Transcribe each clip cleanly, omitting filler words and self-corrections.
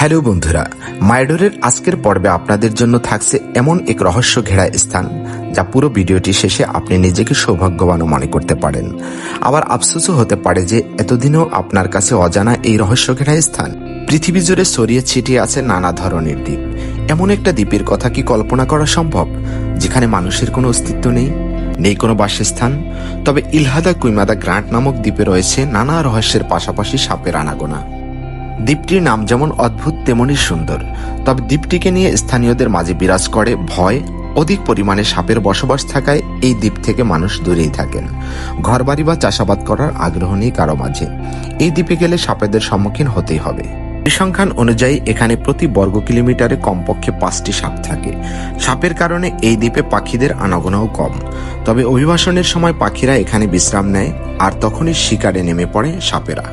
Hello বন্ধুরা, মাইডোরের আজকের পর্বে আপনাদের জন্য থাকছে এমন এক রহস্য ঘেরা স্থান যা পুরো ভিডিওটি শেষে আপনি নিজেকে সৌভাগ্যবানও মনে করতে পারেন। আবার আফসোসও হতে পারে যে এতদিনেও আপনার কাছে অজানা এই রহস্য ঘেরা স্থান। পৃথিবী জুড়ে ছড়িয়ে ছিটিয়ে আছে নানা ধরনের দ্বীপ। এমন একটা দ্বীপের কথা কি কল্পনা করা সম্ভব যেখানে মানুষের কোনো অস্তিত্ব নেই কোনো বাসস্থান? তবে ইলহাদা কুইমাদা গ্রান্ট নামক দ্বীপে রয়েছে নানা রহস্যের পাশাপাশি সাপের আনাগোনা। দ্বীপটির নাম যেমন অদ্ভুত তেমনই সুন্দর, তবে দ্বীপটিকে নিয়ে স্থানীয়দের মাঝে বিরাজ করে ভয়। অধিক পরিমাণে সাপের বসবাস থাকায় এই দ্বীপ থেকে মানুষ দূরেই থাকেন। ঘরবাড়ি বা চাষাবাদ করার আগ্রহ নেই কারো মাঝে। এই দ্বীপে গেলে সাপেদের সম্মুখীন হতেই হবে। পরিসংখ্যান অনুযায়ী এখানে প্রতি বর্গ কিলোমিটারে কমপক্ষে 5টি সাপ থাকে। সাপের কারণে এই দ্বীপে পাখিদের আনাগোনাও কম। তবে অভিবাসনের সময় পাখিরা এখানে বিশ্রাম নেয়, আর তখনই শিকারে নেমে পড়ে সাপেরা।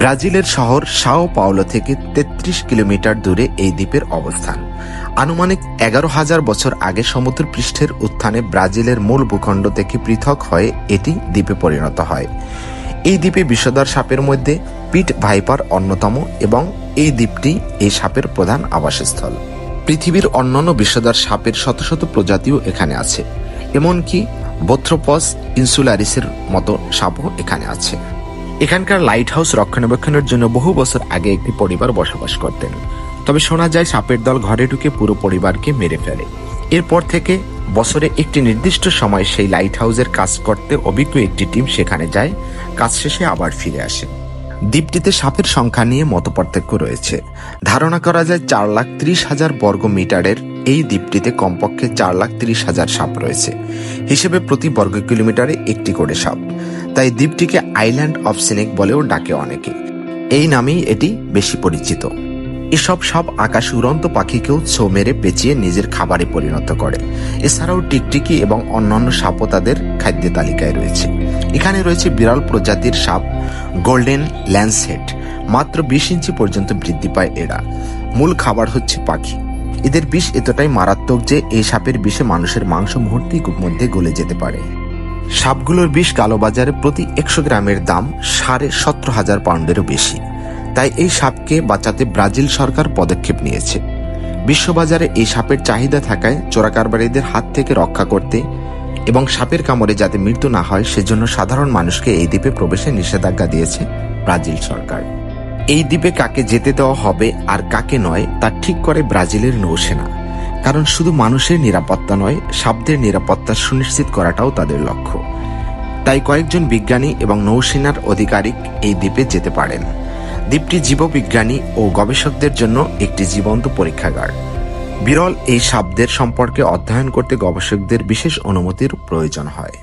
ব্রাজিলের শহর সাও পাওলো থেকে 33 কিলোমিটার দূরে এই দ্বীপের অবস্থান। আনুমানিক 11,000 বছর আগে সমুদ্র পৃষ্ঠের উত্থানে ব্রাজিলের মূল ভূখণ্ড থেকে পৃথক হয়ে এটি দ্বীপে পরিণত হয়। এই দ্বীপে বিষধর সাপের মধ্যে পিট ভাইপার অন্যতম, এবং এই দ্বীপটি এই সাপের প্রধান আবাসস্থল। পৃথিবীর অন্যান্য বিষধর সাপের শত শত প্রজাতিও এখানে আছে, এমনকি বোথ্রোপস ইনসুলারিসের মতো সাপও এখানে আছে। এখানকার লাইট হাউস রক্ষণাবেক্ষণের জন্য বহু বছর আগে একটি পরিবার বসবাস করতেন। তবে শোনা যায় সাপের দল ঘরে ঢুকে পুরো পরিবারকে মেরে ফেলে। এরপর থেকে বছরে একটি নির্দিষ্ট সময় সেই লাইট হাউসের কাজ করতে অভিজ্ঞ একটি টিম সেখানে যায়, কাজ শেষে আবার ফিরে আসে। দ্বীপটিতে সাপের সংখ্যা নিয়ে মতপার্থক্য রয়েছে। ধারণা করা যায় 4,30,000 বর্গ মিটারের এই দ্বীপটিতে কমপক্ষে 4,30,000 সাপ রয়েছে। হিসেবে প্রতি বর্গ কিলোমিটারে একটি করে সাপ। তাই দ্বীপটিকে আইল্যান্ড অফ স্নেক বলেও ডাকে অনেকে। এই নামেই এটি বেশি পরিচিত। এসব সাপ আকাশে উড়ন্ত পাখিকেও ছো মেরে পেঁচিয়ে নিজের খাবারে পরিণত করে। এছাড়াও টিকটিকি এবং অন্যান্য সাপও তাদের খাদ্য তালিকায় রয়েছে। এখানে রয়েছে বিরল প্রজাতির সাপ গোল্ডেন ল্যান্সহেড। মাত্র 20 ইঞ্চি পর্যন্ত বৃদ্ধি পায় এরা। মূল খাবার হচ্ছে পাখি। এদের বিষ এতটাই মারাত্মক যে এই সাপের বিষে মানুষের মাংস মুহূর্তের মধ্যে গলে যেতে পারে। সাপগুলোর বিষ কালোবাজারে প্রতি 100 গ্রামের দাম 17,500 পাউন্ডেরও বেশি। তাই এই সাপকে বাঁচাতে ব্রাজিল সরকার পদক্ষেপ নিয়েছে। বিশ্ববাজারে এই সাপের চাহিদা থাকায় চোরাকারবারীদের হাত থেকে রক্ষা করতে এবং সাপের কামড়ে যাতে মৃত্যু না হয় সেজন্য সাধারণ মানুষকে এই দ্বীপে প্রবেশে নিষেধাজ্ঞা দিয়েছে ব্রাজিল সরকার। এই দ্বীপে কাকে যেতে দেওয়া হবে আর কাকে নয় তা ঠিক করে ব্রাজিলের নৌসেনা। কারণ শুধু মানুষের নিরাপত্তা নয়, সাপদের নিরাপত্তা সুনিশ্চিত করাটাও তাদের লক্ষ্য। তাই কয়েকজন বিজ্ঞানী এবং নৌসেনার আধিকারিক এই দ্বীপে যেতে পারেন। দ্বীপটি জীববিজ্ঞানী ও গবেষকদের জন্য একটি জীবন্ত পরীক্ষাগার। বিরল এই সাপদের সম্পর্কে অধ্যয়ন করতে গবেষকদের বিশেষ অনুমতির প্রয়োজন হয়।